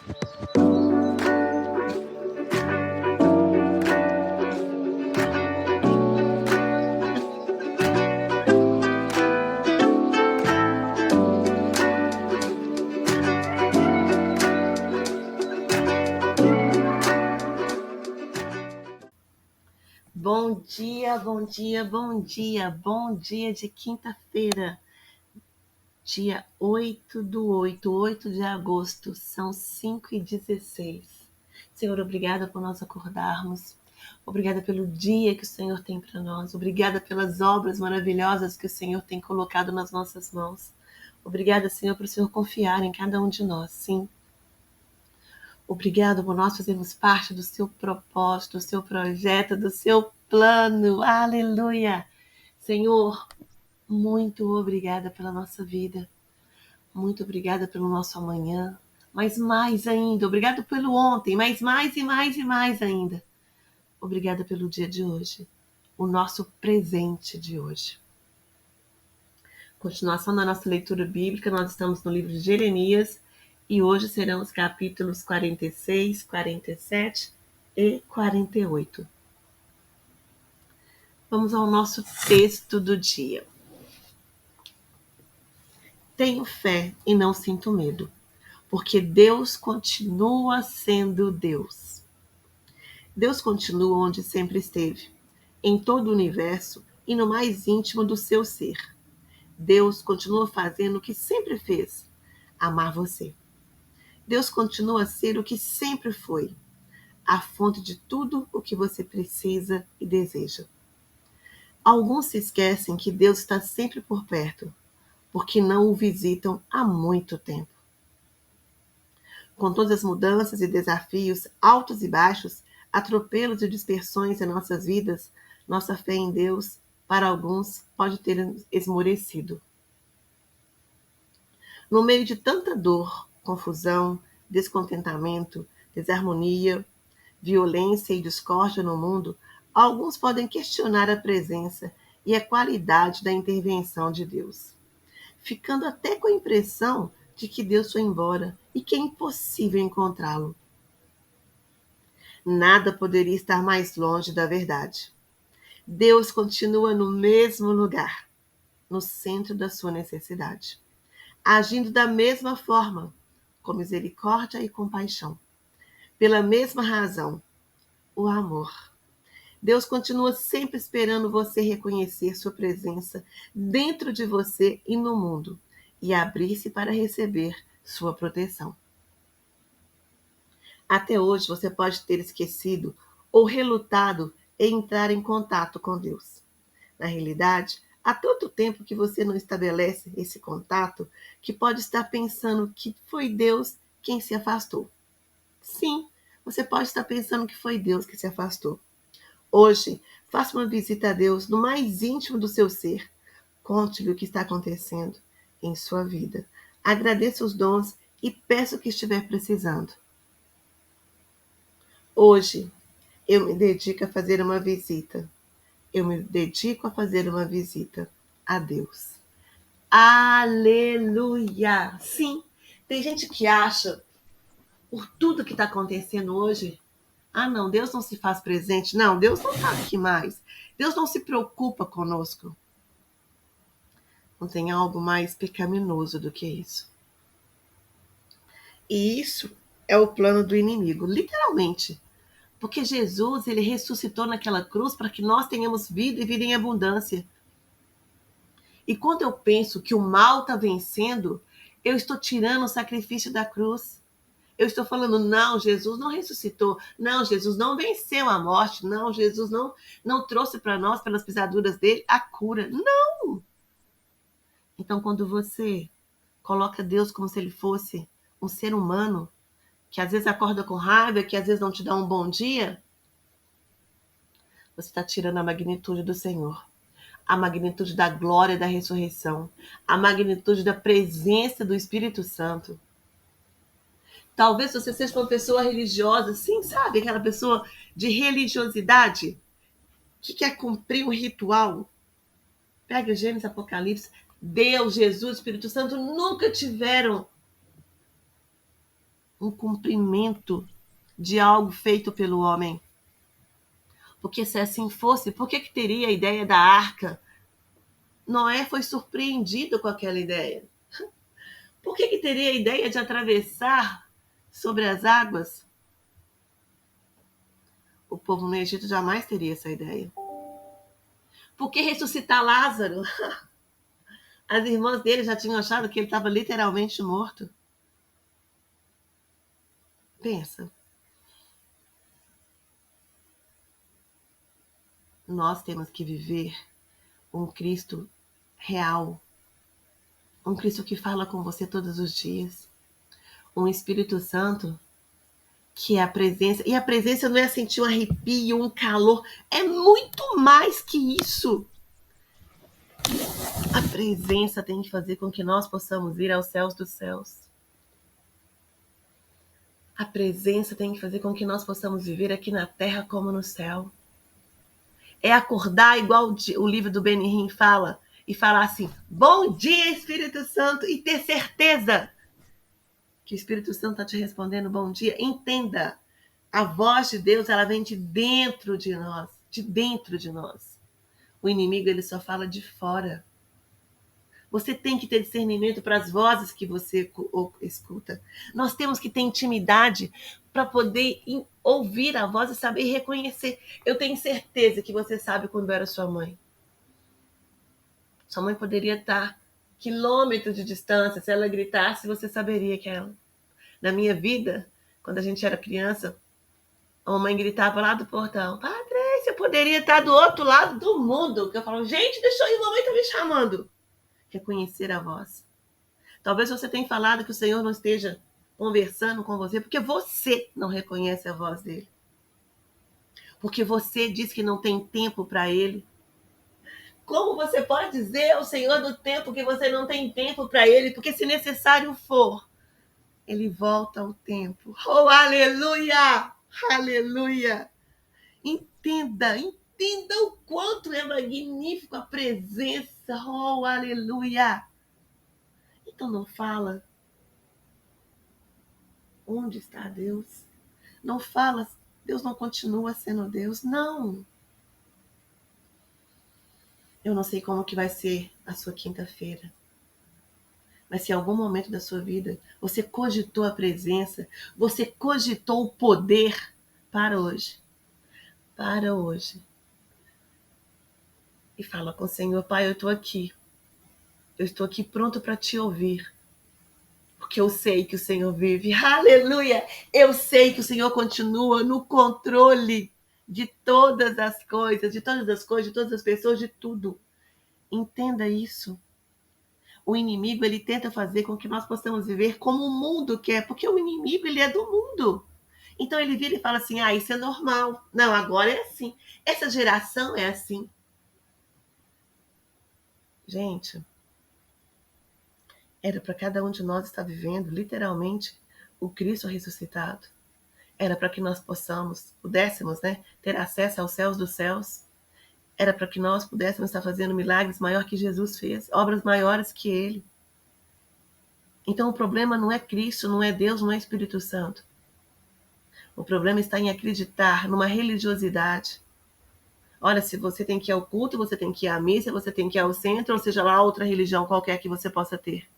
Bom dia, bom dia, bom dia, bom dia de quinta-feira, dia 8 de agosto, são 5h16. Senhor, obrigada por nós acordarmos, obrigada pelo dia que o Senhor tem para nós, obrigada pelas obras maravilhosas que o Senhor tem colocado nas nossas mãos. Obrigada, Senhor, por o Senhor confiar em cada um de nós, sim. Obrigado por nós fazermos parte do seu propósito, do seu projeto, do seu plano. Aleluia! Senhor, muito obrigada pela nossa vida. Muito obrigada pelo nosso amanhã. Mas mais ainda, obrigado pelo ontem, mas mais e mais e mais ainda. Obrigada pelo dia de hoje, o nosso presente de hoje. Continuação da nossa leitura bíblica, nós estamos no livro de Jeremias, e hoje serão os capítulos 46, 47 e 48. Vamos ao nosso texto do dia. Tenho fé e não sinto medo, porque Deus continua sendo Deus. Deus continua onde sempre esteve, em todo o universo e no mais íntimo do seu ser. Deus continua fazendo o que sempre fez, amar você. Deus continua a ser o que sempre foi, a fonte de tudo o que você precisa e deseja. Alguns se esquecem que Deus está sempre por perto, porque não o visitam há muito tempo. Com todas as mudanças e desafios, altos e baixos, atropelos e dispersões em nossas vidas, nossa fé em Deus, para alguns, pode ter esmorecido. No meio de tanta dor, confusão, descontentamento, desarmonia, violência e discórdia no mundo, alguns podem questionar a presença e a qualidade da intervenção de Deus, ficando até com a impressão de que Deus foi embora e que é impossível encontrá-lo. Nada poderia estar mais longe da verdade. Deus continua no mesmo lugar, no centro da sua necessidade, agindo da mesma forma, com misericórdia e compaixão. Pela mesma razão, o amor. Deus continua sempre esperando você reconhecer sua presença dentro de você e no mundo, e abrir-se para receber sua proteção. Até hoje você pode ter esquecido ou relutado em entrar em contato com Deus. Na realidade, há tanto tempo que você não estabelece esse contato que pode estar pensando que foi Deus quem se afastou. Sim, você pode estar pensando que foi Deus que se afastou. Hoje, faça uma visita a Deus no mais íntimo do seu ser. Conte-lhe o que está acontecendo em sua vida. Agradeça os dons e peça o que estiver precisando. Hoje, eu me dedico a fazer uma visita. Eu me dedico a fazer uma visita a Deus. Aleluia! Sim, tem gente que acha, por tudo que está acontecendo hoje, não, Deus não se faz presente. Não, Deus não está aqui mais. Deus não se preocupa conosco. Não tem algo mais pecaminoso do que isso. E isso é o plano do inimigo, literalmente. Porque Jesus, ele ressuscitou naquela cruz para que nós tenhamos vida e vida em abundância. E quando eu penso que o mal está vencendo, eu estou tirando o sacrifício da cruz. Eu estou falando, não, Jesus não ressuscitou. Não, Jesus não venceu a morte. Não, Jesus não trouxe para nós, pelas pisaduras dele, a cura. Não! Então, quando você coloca Deus como se ele fosse um ser humano, que às vezes acorda com raiva, que às vezes não te dá um bom dia, você está tirando a magnitude do Senhor, a magnitude da glória da ressurreição, a magnitude da presença do Espírito Santo. Talvez você seja uma pessoa religiosa, sim, sabe? Aquela pessoa de religiosidade que quer cumprir um ritual. Pega Gênesis, Apocalipse. Deus, Jesus, Espírito Santo nunca tiveram um cumprimento de algo feito pelo homem. Porque se assim fosse, por que teria a ideia da arca? Noé foi surpreendido com aquela ideia. Por que teria a ideia de atravessar sobre as águas? O povo no Egito jamais teria essa ideia. Por que ressuscitar Lázaro? As irmãs dele já tinham achado que ele estava literalmente morto. Pensa. Nós temos que viver um Cristo real. Um Cristo que fala com você todos os dias. Um Espírito Santo que é a presença. E a presença não é sentir um arrepio, um calor. É muito mais que isso. A presença tem que fazer com que nós possamos ir aos céus dos céus. A presença tem que fazer com que nós possamos viver aqui na terra como no céu. É acordar igual o livro do Benihim fala, e falar assim, bom dia, Espírito Santo, e ter certeza que o Espírito Santo está te respondendo bom dia. Entenda, a voz de Deus, ela vem de dentro de nós, de dentro de nós. O inimigo, ele só fala de fora. Você tem que ter discernimento para as vozes que você escuta. Nós temos que ter intimidade para poder ouvir a voz e saber reconhecer. Eu tenho certeza que você sabe quando era sua mãe. Sua mãe poderia estar quilômetros de distância. Se ela gritasse, você saberia que ela. Na minha vida, quando a gente era criança, a mamãe gritava lá do portão, Patrícia, poderia estar do outro lado do mundo. Que eu falo, gente, deixa eu ir, a mamãe está me chamando. Reconhecer a voz. Talvez você tenha falado que o Senhor não esteja conversando com você porque você não reconhece a voz dele. Porque você diz que não tem tempo para ele. Como você pode dizer ao Senhor do tempo que você não tem tempo para ele? Porque se necessário for, ele volta ao tempo. Oh, aleluia! Aleluia! Entenda o quanto é magnífico a presença. Oh, aleluia! Então não fala. Onde está Deus? Não fala, Deus não continua sendo Deus. Não. Eu não sei como que vai ser a sua quinta-feira. Mas se em algum momento da sua vida você cogitou a presença, você cogitou o poder, para hoje. Para hoje. E fala com o Senhor, Pai, eu estou aqui. Eu estou aqui pronto para te ouvir. Porque eu sei que o Senhor vive. Aleluia! Eu sei que o Senhor continua no controle de todas as coisas, de todas as pessoas, de tudo. Entenda isso. O inimigo, ele tenta fazer com que nós possamos viver como o mundo quer, porque o inimigo, ele é do mundo. Então ele vira e fala assim, isso é normal. Não, agora é assim. Essa geração é assim. Gente, era para cada um de nós estar vivendo, literalmente, o Cristo ressuscitado. Era para que nós pudéssemos, ter acesso aos céus dos céus. Era para que nós pudéssemos estar fazendo milagres maiores que Jesus fez, obras maiores que ele. Então o problema não é Cristo, não é Deus, não é Espírito Santo. O problema está em acreditar numa religiosidade. Olha, se você tem que ir ao culto, você tem que ir à missa, você tem que ir ao centro, ou seja lá outra religião qualquer que você possa ter.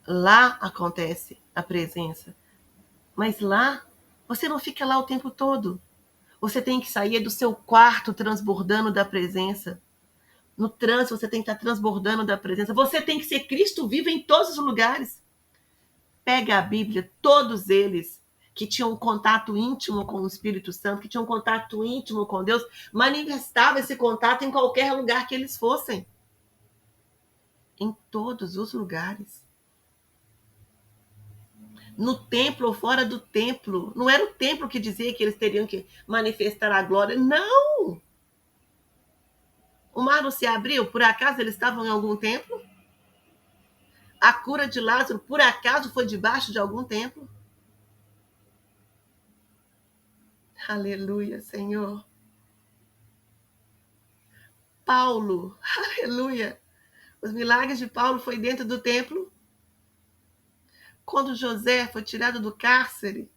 Lá acontece a presença. Mas lá, você não fica lá o tempo todo. Você tem que sair do seu quarto transbordando da presença. No trânsito, você tem que estar transbordando da presença. Você tem que ser Cristo vivo em todos os lugares. Pega a Bíblia, todos eles que tinham um contato íntimo com o Espírito Santo, que tinham um contato íntimo com Deus, manifestava esse contato em qualquer lugar que eles fossem. Em todos os lugares. No templo ou fora do templo. Não era o templo que dizia que eles teriam que manifestar a glória. Não! O mar não se abriu? Por acaso eles estavam em algum templo? A cura de Lázaro, por acaso, foi debaixo de algum templo? Aleluia, Senhor. Paulo, aleluia. Os milagres de Paulo foi dentro do templo? Quando José foi tirado do cárcere,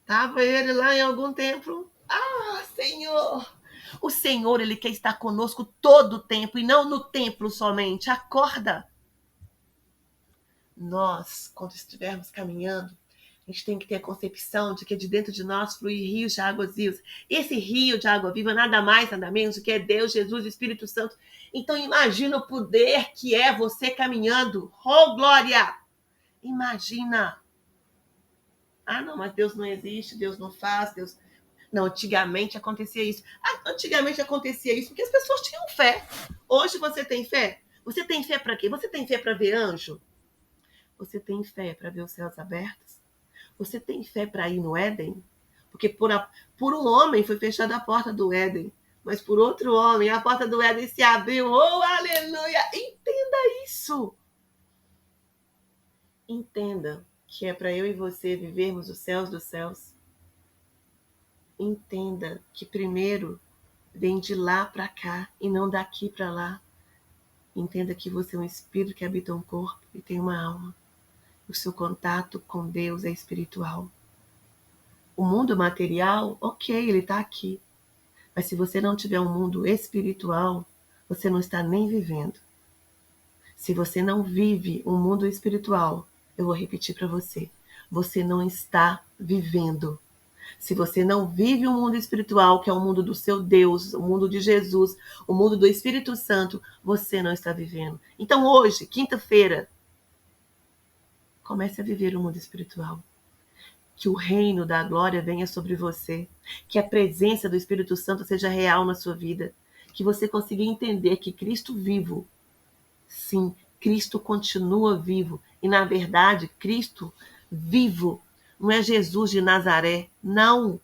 estava ele lá em algum templo. Ah, Senhor! O Senhor, Ele quer estar conosco todo o tempo e não no templo somente. Acorda! Nós, quando estivermos caminhando, a gente tem que ter a concepção de que de dentro de nós flui rios de águas vivas. Esse rio de água viva nada mais, nada menos do que é Deus, Jesus e Espírito Santo. Então imagina o poder que é você caminhando. Oh, glória! Imagina! Ah, não, mas Deus não existe, Deus não faz, Deus... Não, antigamente acontecia isso. Antigamente acontecia isso porque as pessoas tinham fé. Hoje você tem fé? Você tem fé para quê? Você tem fé para ver anjo? Você tem fé para ver os céus abertos? Você tem fé para ir no Éden? Porque por um homem foi fechada a porta do Éden, mas por outro homem a porta do Éden se abriu. Oh, aleluia! Entenda isso. Entenda que é para eu e você vivermos os céus dos céus. Entenda que primeiro vem de lá para cá e não daqui para lá. Entenda que você é um espírito que habita um corpo e tem uma alma. O seu contato com Deus é espiritual. O mundo material, ok, ele está aqui. Mas se você não tiver um mundo espiritual, você não está nem vivendo. Se você não vive um mundo espiritual, eu vou repetir para você, você não está vivendo. Se você não vive o mundo espiritual, que é o mundo do seu Deus, o mundo de Jesus, o mundo do Espírito Santo, você não está vivendo. Então hoje, quinta-feira, comece a viver o mundo espiritual. Que o reino da glória venha sobre você. Que a presença do Espírito Santo seja real na sua vida. Que você consiga entender que Cristo vivo, sim, Cristo continua vivo. E na verdade, Cristo vivo não é Jesus de Nazaré, não.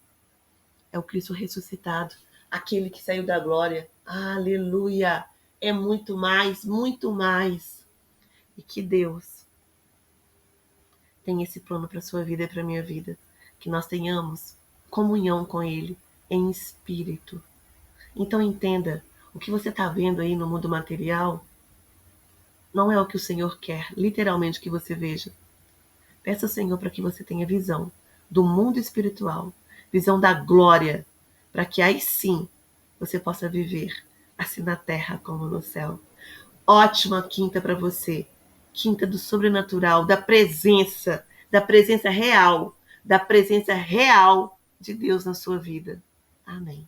É o Cristo ressuscitado, aquele que saiu da glória. Aleluia! É muito mais, muito mais. E que Deus tem esse plano para a sua vida e para a minha vida. Que nós tenhamos comunhão com Ele em espírito. Então entenda, o que você está vendo aí no mundo material não é o que o Senhor quer, literalmente, que você veja. Peça ao Senhor para que você tenha visão do mundo espiritual, visão da glória, para que aí sim você possa viver assim na terra como no céu. Ótima quinta para você. Quinta do sobrenatural, da presença real de Deus na sua vida. Amém.